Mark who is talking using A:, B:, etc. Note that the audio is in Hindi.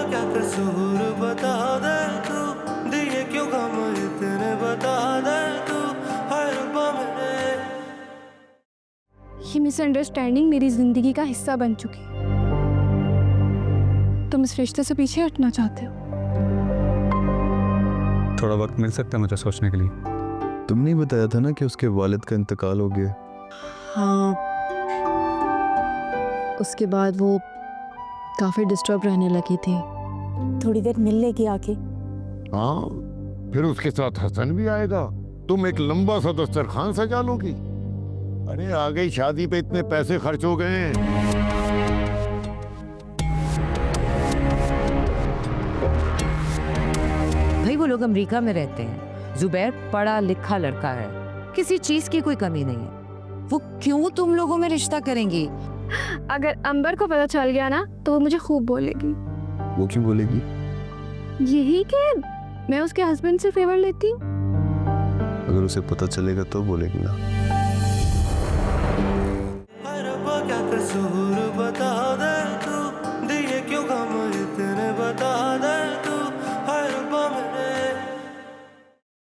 A: क्या कसूर बता दे तू, दिए क्यों गम इतने बता दे तू, हाय रब्बा मेरे।
B: ये मिसअंडरस्टैंडिंग मेरी जिंदगी का हिस्सा बन चुकी है। तुम इस रिश्ते से पीछे हटना चाहते हो?
C: थोड़ा वक्त मिल सकता है मुझे सोचने के लिए?
D: तुमने ही बताया था ना कि उसके वालिद का इंतकाल हो गया।
B: हाँ, उसके बाद वो काफी डिस्टर्ब रहने लगी थी।
E: थोड़ी देर मिल लेगी आके।
F: हाँ, फिर उसके साथ हसन भी आएगा। तुम एक लंबा सा दस्तरखान सजा लोगी। अरे आ गई शादी पे इतने पैसे खर्च हो गए हैं।
G: भाई वो लोग अमेरिका में रहते हैं। जुबैर पढ़ा लिखा लड़का है, किसी चीज की कोई कमी नहीं है। वो क्यों तुम लोगों में रिश्ता करेंगी?
B: अगर अंबर को पता चल गया ना तो वो मुझे खूब बोलेगी।
D: वो क्यों बोलेगी?
B: यही कि मैं उसके हस्बैंड से फेवर लेती हूँ।
D: अगर उसे पता चलेगा तो बोलेगी ना।
A: हाय रब्बा क्या कसूर